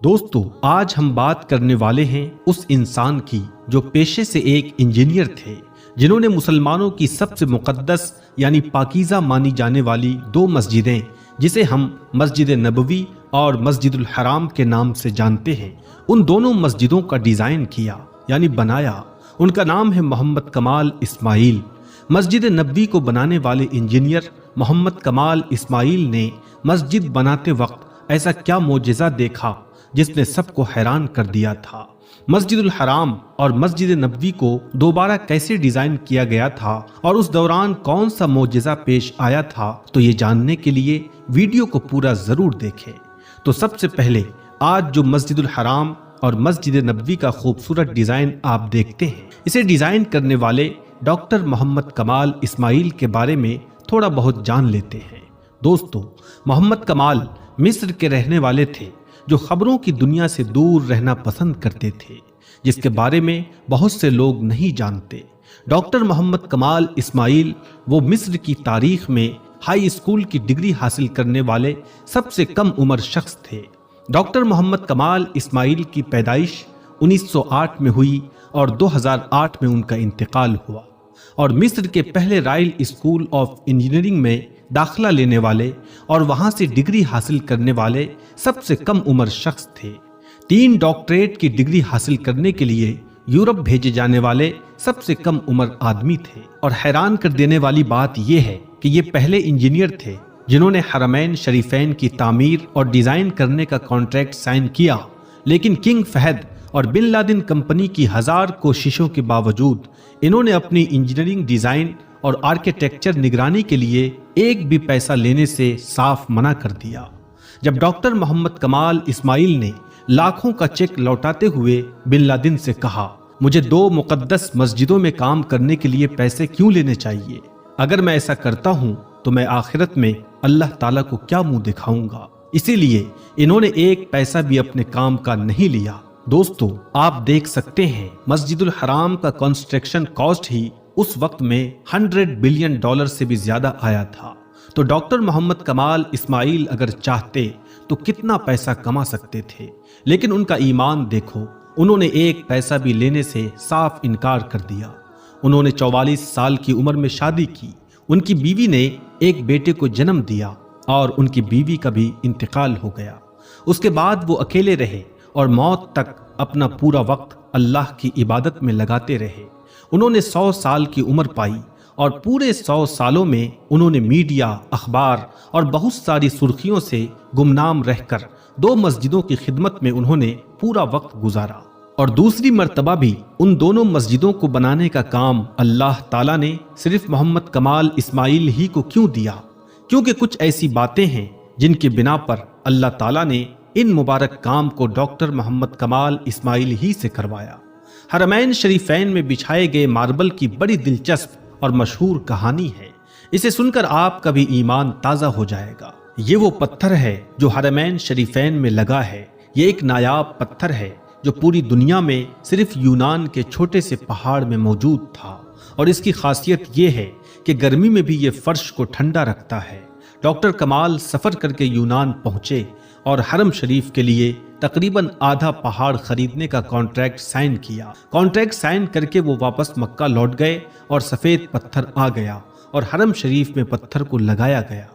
دوستو آج ہم بات کرنے والے ہیں اس انسان کی جو پیشے سے ایک انجینئر تھے، جنہوں نے مسلمانوں کی سب سے مقدس یعنی پاکیزہ مانی جانے والی دو مسجدیں، جسے ہم مسجد نبوی اور مسجد الحرام کے نام سے جانتے ہیں، ان دونوں مسجدوں کا ڈیزائن کیا یعنی بنایا۔ ان کا نام ہے محمد کمال اسماعیل۔ مسجد نبوی کو بنانے والے انجینئر محمد کمال اسماعیل نے مسجد بناتے وقت ایسا کیا معجزہ دیکھا جس نے سب کو حیران کر دیا تھا؟ مسجد الحرام اور مسجد نبوی کو دوبارہ کیسے ڈیزائن کیا گیا تھا اور اس دوران کون سا معجزہ پیش آیا تھا؟ تو یہ جاننے کے لیے ویڈیو کو پورا ضرور دیکھیں۔ تو سب سے پہلے آج جو مسجد الحرام اور مسجد نبوی کا خوبصورت ڈیزائن آپ دیکھتے ہیں، اسے ڈیزائن کرنے والے ڈاکٹر محمد کمال اسماعیل کے بارے میں تھوڑا بہت جان لیتے ہیں۔ دوستو، محمد کمال مصر کے رہنے والے تھے جو خبروں کی دنیا سے دور رہنا پسند کرتے تھے، جس کے بارے میں بہت سے لوگ نہیں جانتے۔ ڈاکٹر محمد کمال اسماعیل وہ مصر کی تاریخ میں ہائی اسکول کی ڈگری حاصل کرنے والے سب سے کم عمر شخص تھے۔ ڈاکٹر محمد کمال اسماعیل کی پیدائش 1908 میں ہوئی اور 2008 میں ان کا انتقال ہوا، اور مصر کے پہلے رائل اسکول آف انجینئرنگ میں داخلہ لینے والے اور وہاں سے ڈگری حاصل کرنے والے سب سے کم عمر شخص تھے۔ 3 ڈاکٹریٹ کی ڈگری حاصل کرنے کے لیے یورپ بھیجے جانے والے سب سے کم عمر آدمی تھے، اور حیران کر دینے والی بات یہ ہے کہ یہ پہلے انجینئر تھے جنہوں نے حرمین شریفین کی تعمیر اور ڈیزائن کرنے کا کانٹریکٹ سائن کیا، لیکن کنگ فہد اور بن لادن کمپنی کی 1000 کوششوں کے باوجود انہوں نے اپنی انجینئرنگ ڈیزائن اور آرکیٹیکچر نگرانی کے لیے ایک بھی پیسہ لینے سے صاف منع کر دیا۔ جب ڈاکٹر محمد کمال اسماعیل نے لاکھوں کا چیک لوٹاتے ہوئے بن لادن سے کہا، مجھے 2 مقدس مسجدوں میں کام کرنے کے لیے پیسے کیوں لینے چاہیے؟ اگر میں ایسا کرتا ہوں تو میں آخرت میں اللہ تعالیٰ کو کیا منہ دکھاؤں گا؟ اسی لیے انہوں نے ایک پیسہ بھی اپنے کام کا نہیں لیا۔ دوستو، آپ دیکھ سکتے ہیں مسجد الحرام کا کنسٹرکشن کاسٹ ہی اس وقت میں $100 بلین سے بھی زیادہ آیا تھا۔ تو ڈاکٹر محمد کمال اسماعیل اگر چاہتے تو کتنا پیسہ کما سکتے تھے، لیکن ان کا ایمان دیکھو، انہوں نے ایک پیسہ بھی لینے سے صاف انکار کر دیا۔ انہوں نے 44 سال کی عمر میں شادی کی، ان کی بیوی نے ایک بیٹے کو جنم دیا اور ان کی بیوی کا بھی انتقال ہو گیا۔ اس کے بعد وہ اکیلے رہے اور موت تک اپنا پورا وقت اللہ کی عبادت میں لگاتے رہے۔ انہوں نے 100 سال کی عمر پائی، اور پورے 100 سالوں میں انہوں نے میڈیا، اخبار اور بہت ساری سرخیوں سے گمنام رہ کر 2 مسجدوں کی خدمت میں انہوں نے پورا وقت گزارا۔ اور دوسری مرتبہ بھی ان دونوں مسجدوں کو بنانے کا کام اللہ تعالیٰ نے صرف محمد کمال اسماعیل ہی کو کیوں دیا؟ کیونکہ کچھ ایسی باتیں ہیں جن کی بنا پر اللہ تعالیٰ نے ان مبارک کام کو ڈاکٹر محمد کمال اسماعیل ہی سے کروایا۔ حرمین شریفین میں بچھائے گئے ماربل کی بڑی دلچسپ اور مشہور کہانی ہے، اسے سن کر آپ کا بھی ایمان تازہ ہو جائے گا۔ یہ وہ پتھر ہے جو حرمین شریفین میں لگا ہے۔ یہ ایک نایاب پتھر ہے جو پوری دنیا میں صرف یونان کے چھوٹے سے پہاڑ میں موجود تھا، اور اس کی خاصیت یہ ہے کہ گرمی میں بھی یہ فرش کو ٹھنڈا رکھتا ہے۔ ڈاکٹر کمال سفر کر کے یونان پہنچے اور حرم شریف کے لیے تقریباً آدھا پہاڑ خریدنے کا کانٹریکٹ سائن کیا۔ کانٹریکٹ سائن کر کے وہ واپس مکہ لوٹ گئے اور سفید پتھر آ گیا اور حرم شریف میں پتھر کو لگایا گیا۔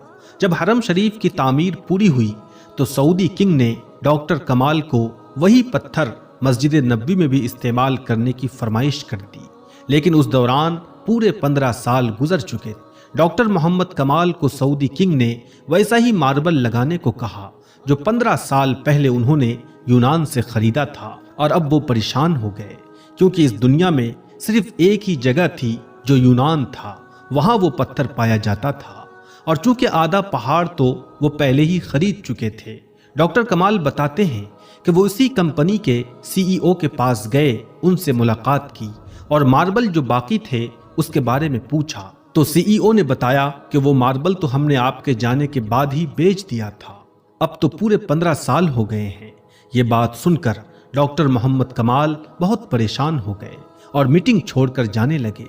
جب حرم شریف کی تعمیر پوری ہوئی تو سعودی کنگ نے ڈاکٹر کمال کو وہی پتھر مسجد نبوی میں بھی استعمال کرنے کی فرمائش کر دی، لیکن اس دوران پورے 15 سال گزر چکے۔ ڈاکٹر محمد کمال کو سعودی کنگ نے ویسا ہی ماربل لگانے کو کہا جو 15 سال پہلے انہوں نے یونان سے خریدا تھا، اور اب وہ پریشان ہو گئے کیونکہ اس دنیا میں صرف ایک ہی جگہ تھی جو یونان تھا، وہاں وہ پتھر پایا جاتا تھا، اور چونکہ آدھا پہاڑ تو وہ پہلے ہی خرید چکے تھے۔ ڈاکٹر کمال بتاتے ہیں کہ وہ اسی کمپنی کے CEO کے پاس گئے، ان سے ملاقات کی اور ماربل جو باقی تھے اس کے بارے میں پوچھا، تو CEO نے بتایا کہ وہ ماربل تو ہم نے آپ کے جانے کے بعد ہی بیچ دیا تھا، اب تو پورے 15 سال ہو گئے ہیں۔ یہ بات سن کر ڈاکٹر محمد کمال بہت پریشان ہو گئے اور میٹنگ چھوڑ کر جانے لگے،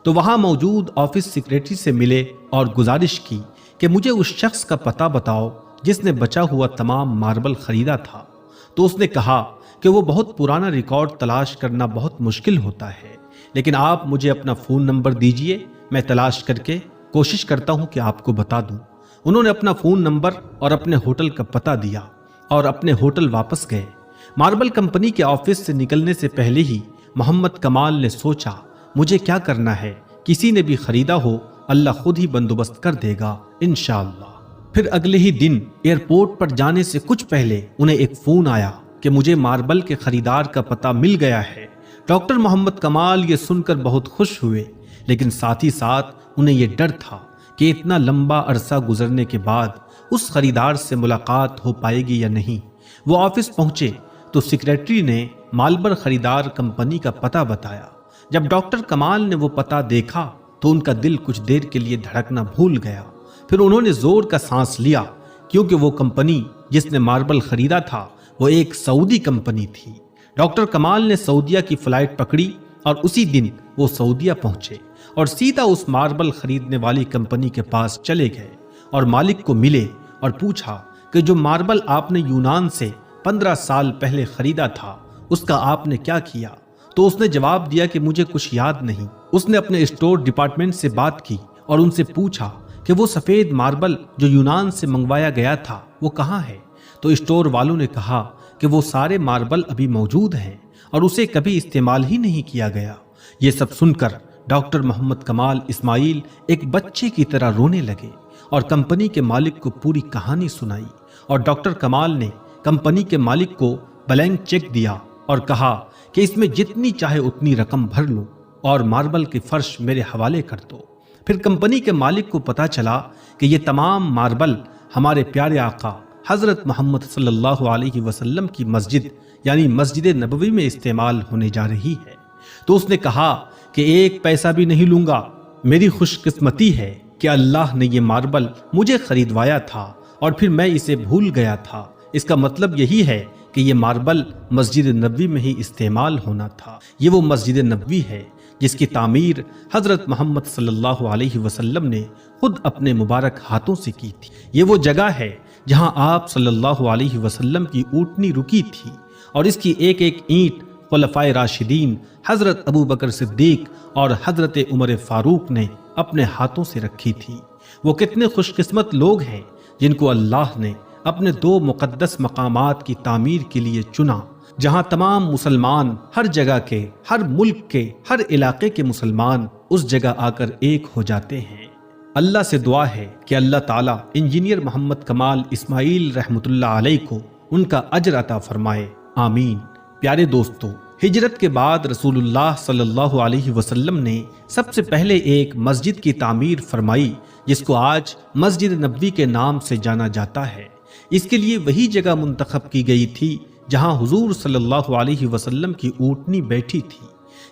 تو وہاں موجود آفس سیکریٹری سے ملے اور گزارش کی کہ مجھے اس شخص کا پتہ بتاؤ جس نے بچا ہوا تمام ماربل خریدا تھا۔ تو اس نے کہا کہ وہ بہت پرانا ریکارڈ تلاش کرنا بہت مشکل ہوتا ہے، لیکن آپ مجھے اپنا فون نمبر دیجئے، میں تلاش کر کے کوشش کرتا ہوں کہ آپ کو بتا دوں۔ انہوں نے اپنا فون نمبر اور اپنے ہوٹل کا پتہ دیا اور اپنے ہوٹل واپس گئے۔ ماربل کمپنی کے آفس سے نکلنے سے پہلے ہی محمد کمال نے سوچا مجھے کیا کرنا ہے، کسی نے بھی خریدا ہو اللہ خود ہی بندوبست کر دے گا انشاءاللہ۔ پھر اگلے ہی دن ایئرپورٹ پر جانے سے کچھ پہلے انہیں ایک فون آیا کہ مجھے ماربل کے خریدار کا پتہ مل گیا ہے۔ ڈاکٹر محمد کمال یہ سن کر بہت خوش ہوئے، لیکن ساتھ ہی ساتھ انہیں یہ ڈر تھا کہ اتنا لمبا عرصہ گزرنے کے بعد اس خریدار سے ملاقات ہو پائے گی یا نہیں۔ وہ آفس پہنچے تو سیکریٹری نے ماربل خریدار کمپنی کا پتہ بتایا۔ جب ڈاکٹر کمال نے وہ پتہ دیکھا تو ان کا دل کچھ دیر کے لیے دھڑکنا بھول گیا۔ پھر انہوں نے زور کا سانس لیا، کیونکہ وہ کمپنی جس نے ماربل خریدا تھا وہ ایک سعودی کمپنی تھی۔ ڈاکٹر کمال نے سعودیہ کی فلائٹ پکڑی اور اسی دن وہ سعودیہ پہنچے اور سیدھا اس ماربل خریدنے والی کمپنی کے پاس چلے گئے اور مالک کو ملے اور پوچھا کہ جو ماربل آپ نے یونان سے 15 سال پہلے خریدا تھا اس کا آپ نے کیا کیا؟ تو اس نے جواب دیا کہ مجھے کچھ یاد نہیں۔ اس نے اپنے اسٹور ڈپارٹمنٹ سے بات کی اور ان سے پوچھا کہ وہ سفید ماربل جو یونان سے منگوایا گیا تھا وہ کہاں ہے؟ تو اسٹور والوں نے کہا کہ وہ سارے ماربل ابھی موجود ہیں اور اسے کبھی استعمال ہی نہیں کیا گیا۔ یہ سب سن کر ڈاکٹر محمد کمال اسماعیل ایک بچے کی طرح رونے لگے اور کمپنی کے مالک کو پوری کہانی سنائی، اور ڈاکٹر کمال نے کمپنی کے مالک کو بلینک چیک دیا اور کہا کہ اس میں جتنی چاہے اتنی رقم بھر لو اور ماربل کے فرش میرے حوالے کر دو۔ پھر کمپنی کے مالک کو پتا چلا کہ یہ تمام ماربل ہمارے پیارے آقا حضرت محمد صلی اللہ علیہ وسلم کی مسجد یعنی مسجد نبوی میں استعمال ہونے جا رہی ہے۔ تو اس نے کہا کہ ایک پیسہ بھی نہیں لوں گا، میری خوش قسمتی ہے کہ اللہ نے یہ ماربل مجھے خریدوایا تھا اور پھر میں اسے بھول گیا تھا۔ اس کا مطلب یہی ہے کہ یہ ماربل مسجد نبوی میں ہی استعمال ہونا تھا۔ یہ وہ مسجد نبوی ہے جس کی تعمیر حضرت محمد صلی اللہ علیہ وسلم نے خود اپنے مبارک ہاتھوں سے کی تھی۔ یہ وہ جگہ ہے جہاں آپ صلی اللہ علیہ وسلم کی اونٹنی رکی تھی، اور اس کی ایک ایک اینٹ خلفائے راشدین حضرت ابو بکر صدیق اور حضرت عمر فاروق نے اپنے ہاتھوں سے رکھی تھی۔ وہ کتنے خوش قسمت لوگ ہیں جن کو اللہ نے اپنے دو مقدس مقامات کی تعمیر کے لیے چنا، جہاں تمام مسلمان ہر جگہ کے، ہر ملک کے، ہر علاقے کے مسلمان اس جگہ آ کر ایک ہو جاتے ہیں۔ اللہ سے دعا ہے کہ اللہ تعالیٰ انجینئر محمد کمال اسماعیل رحمۃ اللہ علیہ کو ان کا اجر عطا فرمائے، آمین۔ پیارے دوستو، ہجرت کے بعد رسول اللہ صلی اللہ علیہ وسلم نے سب سے پہلے ایک مسجد کی تعمیر فرمائی جس کو آج مسجد نبوی کے نام سے جانا جاتا ہے۔ اس کے لیے وہی جگہ منتخب کی گئی تھی جہاں حضور صلی اللہ علیہ وسلم کی اونٹنی بیٹھی تھی۔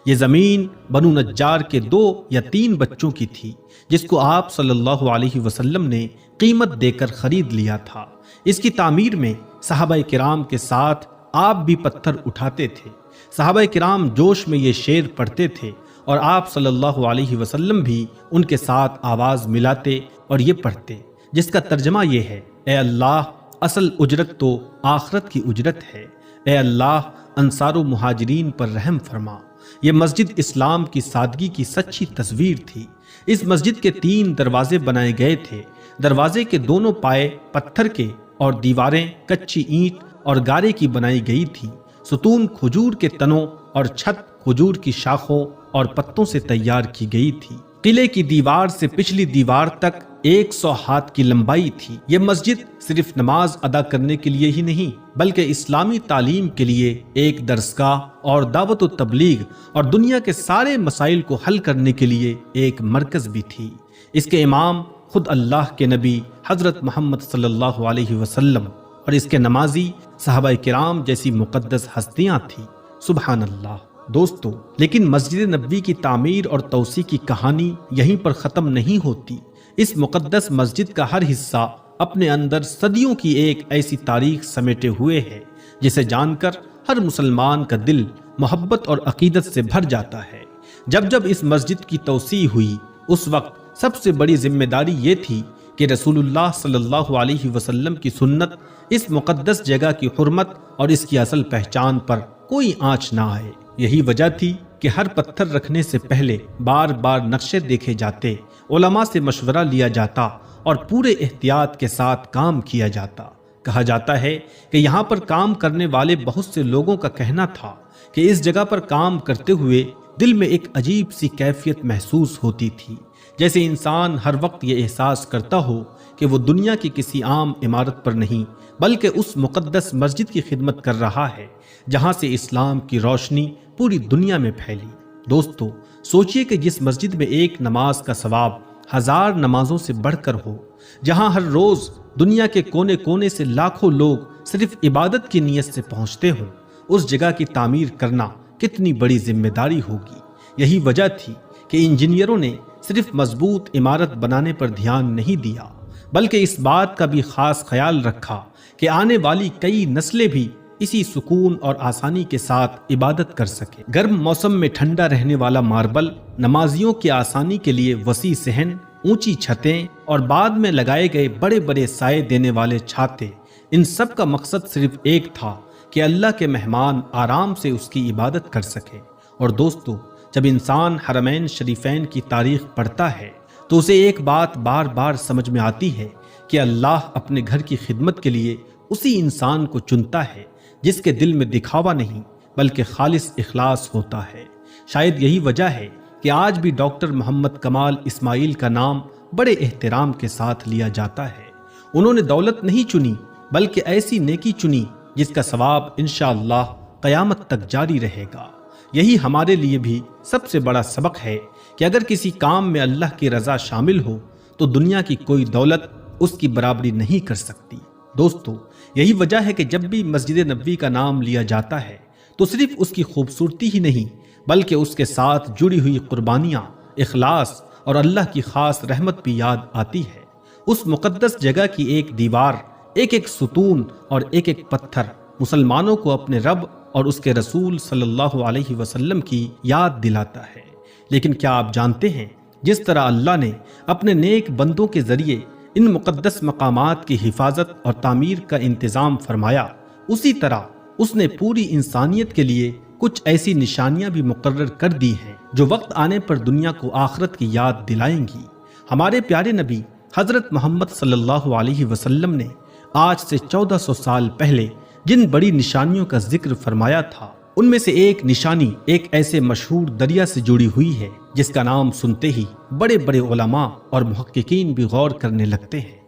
یہ زمین بنو نجار کے 2 یا 3 بچوں کی تھی جس کو آپ صلی اللہ علیہ وسلم نے قیمت دے کر خرید لیا تھا۔ اس کی تعمیر میں صحابہ کرام کے ساتھ آپ بھی پتھر اٹھاتے تھے۔ صحابہ کرام جوش میں یہ شعر پڑھتے تھے اور آپ صلی اللہ علیہ وسلم بھی ان کے ساتھ آواز ملاتے اور یہ پڑھتے، جس کا ترجمہ یہ ہے: اے اللہ، اصل اجرت تو آخرت کی اجرت ہے، اے اللہ انصار و مہاجرین پر رحم فرما۔ یہ مسجد اسلام کی سادگی کی سچی تصویر تھی۔ اس مسجد کے 3 دروازے بنائے گئے تھے۔ دروازے کے دونوں پائے پتھر کے اور دیواریں کچی اینٹ اور گارے کی بنائی گئی تھی۔ ستون کھجور کے تنوں اور چھت کھجور کی شاخوں اور پتوں سے تیار کی گئی تھی۔ قلعے کی دیوار سے پچھلی دیوار تک 100 ہاتھ کی لمبائی تھی۔ یہ مسجد صرف نماز ادا کرنے کے لیے ہی نہیں بلکہ اسلامی تعلیم کے لیے ایک درسگاہ اور دعوت و تبلیغ اور دنیا کے سارے مسائل کو حل کرنے کے لیے ایک مرکز بھی تھی۔ اس کے امام خود اللہ کے نبی حضرت محمد صلی اللہ علیہ وسلم اور اس کے نمازی صحابہ کرام جیسی مقدس ہستیاں تھیں۔ سبحان اللہ۔ دوستو، لیکن مسجد نبوی کی تعمیر اور توسیع کی کہانی یہیں پر ختم نہیں ہوتی۔ اس مقدس مسجد کا ہر حصہ اپنے اندر صدیوں کی ایک ایسی تاریخ سمیٹے ہوئے ہے جسے جان کر ہر مسلمان کا دل محبت اور عقیدت سے بھر جاتا ہے۔ جب جب اس مسجد کی توسیع ہوئی اس وقت سب سے بڑی ذمہ داری یہ تھی کہ رسول اللہ صلی اللہ علیہ وسلم کی سنت اس مقدس جگہ کی حرمت اور اس کی اصل پہچان پر کوئی آنچ نہ آئے۔ یہی وجہ تھی کہ ہر پتھر رکھنے سے پہلے بار بار نقشے دیکھے جاتے، علماء سے مشورہ لیا جاتا اور پورے احتیاط کے ساتھ کام کیا جاتا۔ کہا جاتا ہے کہ یہاں پر کام کرنے والے بہت سے لوگوں کا کہنا تھا کہ اس جگہ پر کام کرتے ہوئے دل میں ایک عجیب سی کیفیت محسوس ہوتی تھی، جیسے انسان ہر وقت یہ احساس کرتا ہو کہ وہ دنیا کی کسی عام عمارت پر نہیں بلکہ اس مقدس مسجد کی خدمت کر رہا ہے جہاں سے اسلام کی روشنی پوری دنیا میں پھیلی۔ دوستو، سوچئے کہ جس مسجد میں ایک نماز کا ثواب 1000 نمازوں سے بڑھ کر ہو، جہاں ہر روز دنیا کے کونے کونے سے لاکھوں لوگ صرف عبادت کی نیت سے پہنچتے ہوں، اس جگہ کی تعمیر کرنا کتنی بڑی ذمہ داری ہوگی۔ یہی وجہ تھی کہ انجینئروں نے صرف مضبوط عمارت بنانے پر دھیان نہیں دیا بلکہ اس بات کا بھی خاص خیال رکھا کہ آنے والی کئی نسلیں بھی اسی سکون اور آسانی کے ساتھ عبادت کر سکے۔ گرم موسم میں ٹھنڈا رہنے والا ماربل، نمازیوں کی آسانی کے لیے وسیع صحن، اونچی چھتیں اور بعد میں لگائے گئے بڑے بڑے سائے دینے والے چھاتے، ان سب کا مقصد صرف ایک تھا کہ اللہ کے مہمان آرام سے اس کی عبادت کر سکے۔ اور دوستو، جب انسان حرمین شریفین کی تاریخ پڑھتا ہے تو اسے ایک بات بار بار سمجھ میں آتی ہے کہ اللہ اپنے گھر کی خدمت کے لیے اسی انسان کو چنتا ہے جس کے دل میں دکھاوا نہیں بلکہ خالص اخلاص ہوتا ہے۔ شاید یہی وجہ ہے کہ آج بھی ڈاکٹر محمد کمال اسماعیل کا نام بڑے احترام کے ساتھ لیا جاتا ہے۔ انہوں نے دولت نہیں چنی بلکہ ایسی نیکی چنی جس کا ثواب انشاءاللہ قیامت تک جاری رہے گا۔ یہی ہمارے لیے بھی سب سے بڑا سبق ہے کہ اگر کسی کام میں اللہ کی رضا شامل ہو تو دنیا کی کوئی دولت اس کی برابری نہیں کر سکتی۔ دوستو، یہی وجہ ہے کہ جب بھی مسجد نبوی کا نام لیا جاتا ہے تو صرف اس کی خوبصورتی ہی نہیں بلکہ اس کے ساتھ جڑی ہوئی قربانیاں، اخلاص اور اللہ کی خاص رحمت بھی یاد آتی ہے۔ اس مقدس جگہ کی ایک دیوار، ایک ایک ستون اور ایک ایک پتھر مسلمانوں کو اپنے رب اور اس کے رسول صلی اللہ علیہ وسلم کی یاد دلاتا ہے۔ لیکن کیا آپ جانتے ہیں، جس طرح اللہ نے اپنے نیک بندوں کے ذریعے ان مقدس مقامات کی حفاظت اور تعمیر کا انتظام فرمایا، اسی طرح اس نے پوری انسانیت کے لیے کچھ ایسی نشانیاں بھی مقرر کر دی ہیں جو وقت آنے پر دنیا کو آخرت کی یاد دلائیں گی۔ ہمارے پیارے نبی حضرت محمد صلی اللہ علیہ وسلم نے آج سے 1400 سال پہلے جن بڑی نشانیوں کا ذکر فرمایا تھا، ان میں سے ایک نشانی ایک ایسے مشہور دریا سے جڑی ہوئی ہے جس کا نام سنتے ہی بڑے بڑے علماء اور محققین بھی غور کرنے لگتے ہیں۔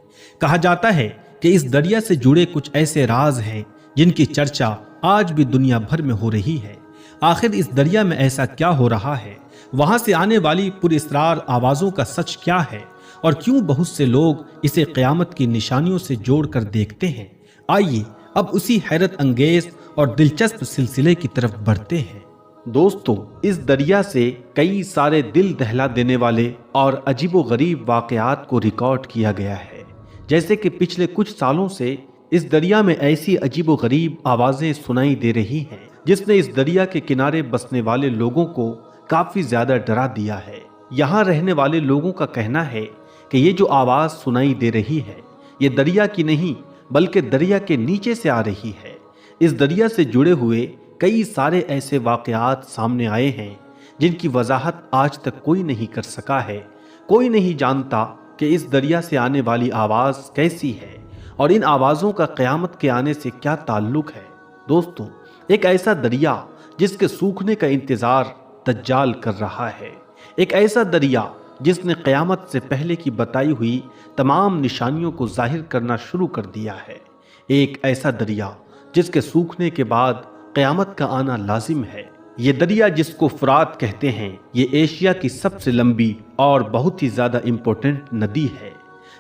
کہا جاتا ہے کہ اس دریا سے جڑے کچھ ایسے راز ہیں جن کی چرچا آج بھی دنیا بھر میں ہو رہی ہے۔ آخر اس دریا میں ایسا کیا ہو رہا ہے؟ وہاں سے آنے والی پراسرار آوازوں کا سچ کیا ہے؟ اور کیوں بہت سے لوگ اسے قیامت کی نشانیوں سے جوڑ کر دیکھتے ہیں؟ آئیے اب اسی حیرت انگیز اور دلچسپ سلسلے کی طرف بڑھتے ہیں۔ دوستو، اس دریا سے کئی سارے دل دہلا دینے والے اور عجیب و غریب واقعات کو ریکارڈ کیا گیا ہے۔ جیسے کہ پچھلے کچھ سالوں سے اس دریا میں ایسی عجیب و غریب آوازیں سنائی دے رہی ہیں جس نے اس دریا کے کنارے بسنے والے لوگوں کو کافی زیادہ ڈرا دیا ہے۔ یہاں رہنے والے لوگوں کا کہنا ہے کہ یہ جو آواز سنائی دے رہی ہے یہ دریا کی نہیں بلکہ دریا کے نیچے سے آ رہی ہے۔ اس دریا سے جڑے ہوئے کئی سارے ایسے واقعات سامنے آئے ہیں جن کی وضاحت آج تک کوئی نہیں کر سکا ہے۔ کوئی نہیں جانتا کہ اس دریا سے آنے والی آواز کیسی ہے اور ان آوازوں کا قیامت کے آنے سے کیا تعلق ہے۔ دوستو، ایک ایسا دریا جس کے سوکھنے کا انتظار دجال کر رہا ہے، ایک ایسا دریا جس نے قیامت سے پہلے کی بتائی ہوئی تمام نشانیوں کو ظاہر کرنا شروع کر دیا ہے، ایک ایسا دریا جس کے سوکھنے کے بعد قیامت کا آنا لازم ہے۔ یہ دریا جس کو فرات کہتے ہیں، یہ ایشیا کی سب سے لمبی اور بہت ہی زیادہ امپورٹنٹ ندی ہے۔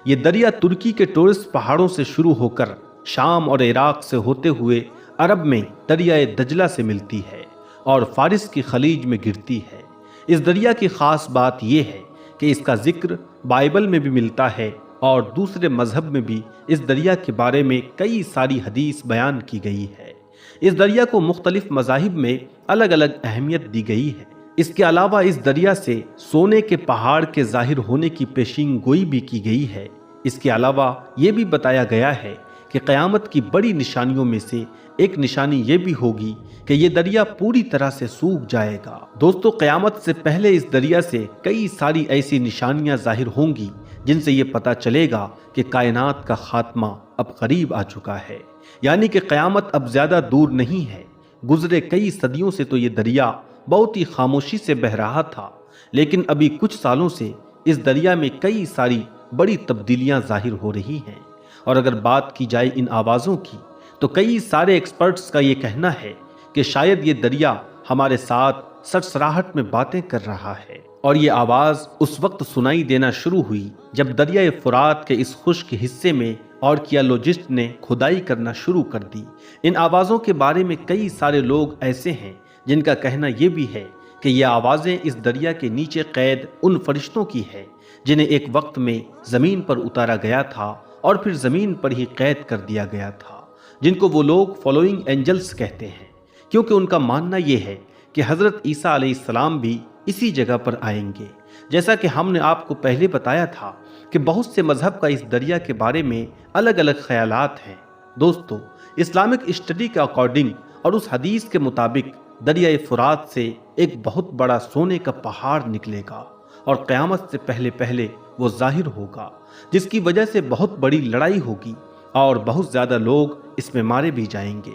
یہ دریا ترکی کے ٹورس پہاڑوں سے شروع ہو کر شام اور عراق سے ہوتے ہوئے عرب میں دریائے دجلہ سے ملتی ہے اور فارس کی خلیج میں گرتی ہے۔ اس دریا کی خاص بات یہ ہے کہ اس کا ذکر بائبل میں بھی ملتا ہے اور دوسرے مذہب میں بھی اس دریا کے بارے میں کئی ساری حدیث بیان کی گئی ہے۔ اس دریا کو مختلف مذاہب میں الگ الگ اہمیت دی گئی ہے۔ اس کے علاوہ اس دریا سے سونے کے پہاڑ کے ظاہر ہونے کی پیشین گوئی بھی کی گئی ہے۔ اس کے علاوہ یہ بھی بتایا گیا ہے کہ قیامت کی بڑی نشانیوں میں سے ایک نشانی یہ بھی ہوگی کہ یہ دریا پوری طرح سے سوکھ جائے گا۔ دوستو، قیامت سے پہلے اس دریا سے کئی ساری ایسی نشانیاں ظاہر ہوں گی جن سے یہ پتہ چلے گا کہ کائنات کا خاتمہ اب قریب آ چکا ہے، یعنی کہ قیامت اب زیادہ دور نہیں ہے۔ گزرے کئی صدیوں سے تو یہ دریا بہت ہی خاموشی سے بہہ رہا تھا، لیکن ابھی کچھ سالوں سے اس دریا میں کئی ساری بڑی تبدیلیاں ظاہر ہو رہی ہیں۔ اور اگر بات کی جائے ان آوازوں کی تو کئی سارے ایکسپرٹس کا یہ کہنا ہے کہ شاید یہ دریا ہمارے ساتھ سرسراہٹ میں باتیں کر رہا ہے، اور یہ آواز اس وقت سنائی دینا شروع ہوئی جب دریائے فرات کے اس خشک حصے میں آرکیالوجسٹ نے کھدائی کرنا شروع کر دی۔ ان آوازوں کے بارے میں کئی سارے لوگ ایسے ہیں جن کا کہنا یہ بھی ہے کہ یہ آوازیں اس دریا کے نیچے قید ان فرشتوں کی ہے جنہیں ایک وقت میں زمین پر اتارا گیا تھا اور پھر زمین پر ہی قید کر دیا گیا تھا، جن کو وہ لوگ فالوئنگ اینجلز کہتے ہیں، کیونکہ ان کا ماننا یہ ہے کہ حضرت عیسیٰ علیہ السلام بھی اسی جگہ پر آئیں گے۔ جیسا کہ ہم نے آپ کو پہلے بتایا تھا کہ بہت سے مذہب کا اس دریا کے بارے میں الگ الگ خیالات ہیں۔ دوستو، اسلامک اسٹڈی کے اکارڈنگ اور اس حدیث کے مطابق دریائے فرات سے ایک بہت بڑا سونے کا پہاڑ نکلے گا اور قیامت سے پہلے پہلے وہ ظاہر ہوگا، جس کی وجہ سے بہت بڑی لڑائی ہوگی اور بہت زیادہ لوگ اس میں مارے بھی جائیں گے۔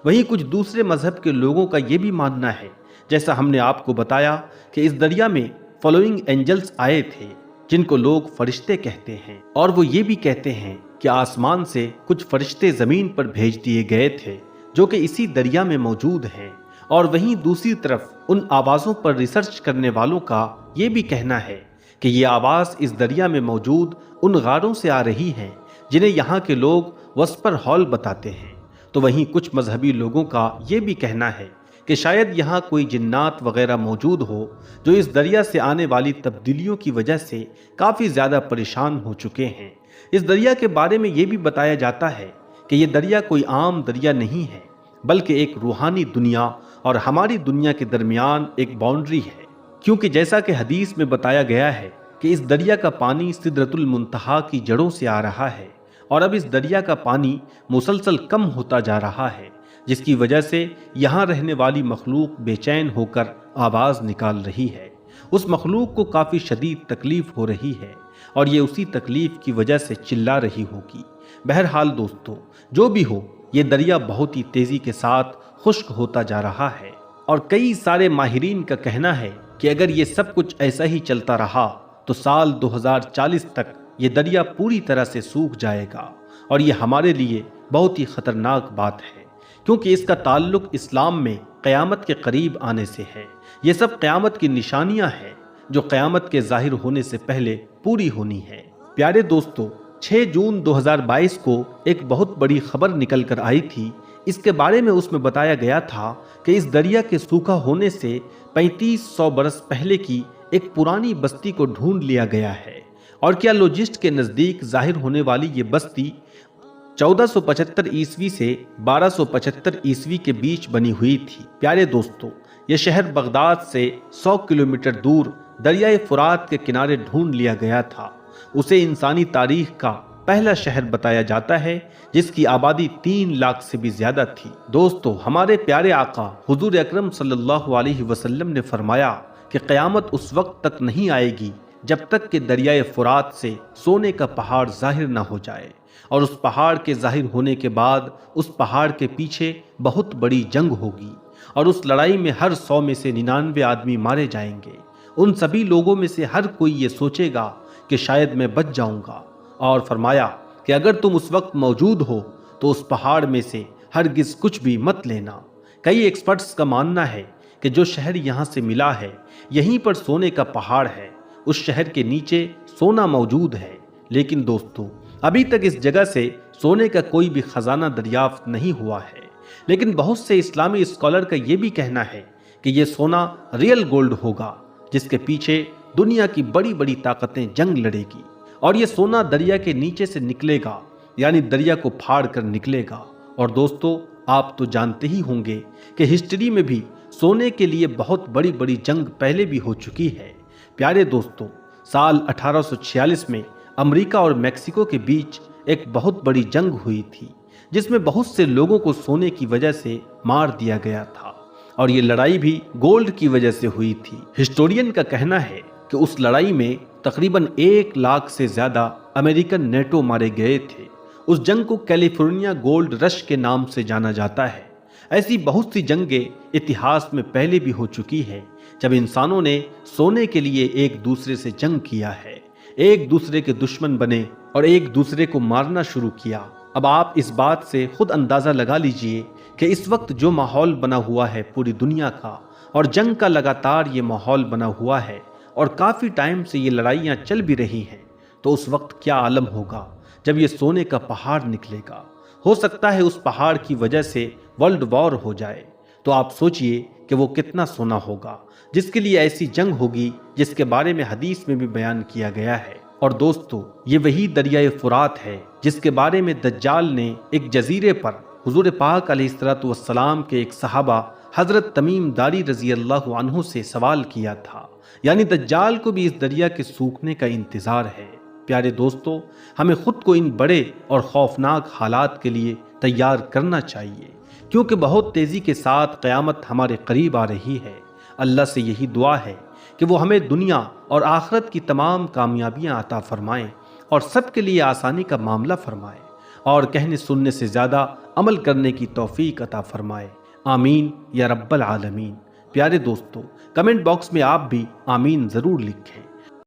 وہیں کچھ دوسرے مذہب کے لوگوں کا یہ بھی ماننا ہے، جیسا ہم نے آپ کو بتایا، کہ اس دریا میں فالوئنگ اینجلز آئے تھے جن کو لوگ فرشتے کہتے ہیں، اور وہ یہ بھی کہتے ہیں کہ آسمان سے کچھ فرشتے زمین پر بھیج دیے گئے تھے جو کہ اسی دریا میں موجود ہیں۔ اور وہیں دوسری طرف ان آوازوں پر ریسرچ کرنے والوں کا یہ بھی کہنا ہے کہ یہ آواز اس دریا میں موجود ان غاروں سے آ رہی ہیں جنہیں یہاں کے لوگ وسپر ہال بتاتے ہیں۔ تو وہیں کچھ مذہبی لوگوں کا یہ بھی کہنا ہے کہ شاید یہاں کوئی جنات وغیرہ موجود ہو جو اس دریا سے آنے والی تبدیلیوں کی وجہ سے کافی زیادہ پریشان ہو چکے ہیں۔ اس دریا کے بارے میں یہ بھی بتایا جاتا ہے کہ یہ دریا کوئی عام دریا نہیں ہے، بلکہ ایک روحانی دنیا اور ہماری دنیا کے درمیان ایک باؤنڈری ہے، کیونکہ جیسا کہ حدیث میں بتایا گیا ہے کہ اس دریا کا پانی سدرۃ المنتہا کی جڑوں سے آ رہا ہے، اور اب اس دریا کا پانی مسلسل کم ہوتا جا رہا ہے، جس کی وجہ سے یہاں رہنے والی مخلوق بے چین ہو کر آواز نکال رہی ہے۔ اس مخلوق کو کافی شدید تکلیف ہو رہی ہے اور یہ اسی تکلیف کی وجہ سے چلا رہی ہوگی۔ بہرحال دوستو، جو بھی ہو، یہ دریا بہت ہی تیزی کے ساتھ خشک ہوتا جا رہا ہے، اور کئی سارے ماہرین کا کہنا ہے کہ اگر یہ سب کچھ ایسا ہی چلتا رہا تو سال 2040 تک یہ دریا پوری طرح سے سوکھ جائے گا، اور یہ ہمارے لیے بہت ہی خطرناک بات ہے، کیونکہ اس کا تعلق اسلام میں قیامت کے قریب آنے سے ہے۔ یہ سب قیامت کی نشانیاں ہیں جو قیامت کے ظاہر ہونے سے پہلے پوری ہونی ہے۔ پیارے دوستو، 6 جون 2022 کو ایک بہت بڑی خبر نکل کر آئی تھی۔ اس کے بارے میں اس میں بتایا گیا تھا کہ اس دریا کے سوکھا ہونے سے 3500 برس پہلے کی ایک پرانی بستی کو ڈھونڈ لیا گیا ہے۔ آرکیالوجسٹ کے نزدیک ظاہر ہونے والی یہ بستی 1475 عیسوی سے 1275 عیسوی کے بیچ بنی ہوئی تھی۔ پیارے دوستو، یہ شہر بغداد سے 100 کلومیٹر دور دریائے فرات کے کنارے ڈھونڈ لیا گیا تھا۔ اسے انسانی تاریخ کا پہلا شہر بتایا جاتا ہے جس کی آبادی 3 لاکھ سے بھی زیادہ تھی۔ دوستو، ہمارے پیارے آقا حضور اکرم صلی اللہ علیہ وسلم نے فرمایا کہ قیامت اس وقت تک نہیں آئے گی جب تک کہ دریائے فرات سے سونے کا پہاڑ ظاہر نہ ہو جائے، اور اس پہاڑ کے ظاہر ہونے کے بعد اس پہاڑ کے پیچھے بہت بڑی جنگ ہوگی، اور اس لڑائی میں ہر 100 میں سے 99 آدمی مارے جائیں گے۔ ان سبھی لوگوں میں سے ہر کوئی یہ سوچے گا کہ شاید میں بچ جاؤں گا، اور فرمایا کہ اگر تم اس وقت موجود ہو تو اس پہاڑ میں سے ہرگز کچھ بھی مت لینا۔ کئی ایکسپرٹس کا ماننا ہے کہ جو شہر یہاں سے ملا ہے یہیں پر سونے کا پہاڑ ہے، اس شہر کے نیچے سونا موجود ہے، لیکن دوستو ابھی تک اس جگہ سے سونے کا کوئی بھی خزانہ دریافت نہیں ہوا ہے۔ لیکن بہت سے اسلامی اسکالر کا یہ بھی کہنا ہے کہ یہ سونا ریئل گولڈ ہوگا جس کے پیچھے دنیا کی بڑی بڑی طاقتیں جنگ لڑے گی، اور یہ سونا دریا کے نیچے سے نکلے گا، یعنی دریا کو پھاڑ کر نکلے گا۔ اور دوستو، آپ تو جانتے ہی ہوں گے کہ ہسٹری میں بھی سونے کے لیے بہت بڑی بڑی جنگ پہلے بھی ہو چکی ہے۔ پیارے دوستو، سال 1846 میں امریکہ اور میکسیکو کے بیچ ایک بہت بڑی جنگ ہوئی تھی جس میں بہت سے لوگوں کو سونے کی وجہ سے مار دیا گیا تھا، اور یہ لڑائی بھی گولڈ کی وجہ سے ہوئی تھی۔ ہسٹورین کا کہنا ہے کہ اس لڑائی میں تقریباً 1 لاکھ سے زیادہ امریکن نیٹو مارے گئے تھے۔ اس جنگ کو کیلیفورنیا گولڈ رش کے نام سے جانا جاتا ہے۔ ایسی بہت سی جنگیں اتہاس میں پہلے بھی ہو چکی ہیں جب انسانوں نے سونے کے لیے ایک دوسرے سے جنگ کیا ہے، ایک دوسرے کے دشمن بنے اور ایک دوسرے کو مارنا شروع کیا۔ اب آپ اس بات سے خود اندازہ لگا لیجئے کہ اس وقت جو ماحول بنا ہوا ہے پوری دنیا کا، اور جنگ کا لگاتار یہ ماحول بنا ہوا ہے اور کافی ٹائم سے یہ لڑائیاں چل بھی رہی ہیں، تو اس وقت کیا عالم ہوگا جب یہ سونے کا پہاڑ نکلے گا۔ ہو سکتا ہے اس پہاڑ کی وجہ سے ورلڈ وار ہو جائے، تو آپ سوچئے کہ وہ کتنا سونا ہوگا جس کے لیے ایسی جنگ ہوگی جس کے بارے میں حدیث میں بھی بیان کیا گیا ہے۔ اور دوستو، یہ وہی دریائے فرات ہے جس کے بارے میں دجال نے ایک جزیرے پر حضور پاک علیہ الصلوۃ والسلام کے ایک صحابہ حضرت تمیم داری رضی اللہ عنہ سے سوال کیا تھا، یعنی دجال کو بھی اس دریا کے سوکھنے کا انتظار ہے۔ پیارے دوستو، ہمیں خود کو ان بڑے اور خوفناک حالات کے لیے تیار کرنا چاہیے، کیونکہ بہت تیزی کے ساتھ قیامت ہمارے قریب آ رہی ہے۔ اللہ سے یہی دعا ہے کہ وہ ہمیں دنیا اور آخرت کی تمام کامیابیاں عطا فرمائیں اور سب کے لیے آسانی کا معاملہ فرمائے، اور کہنے سننے سے زیادہ عمل کرنے کی توفیق عطا فرمائے۔ آمین یا رب العالمین۔ پیارے دوستو، کمنٹ باکس میں آپ بھی آمین ضرور لکھیں۔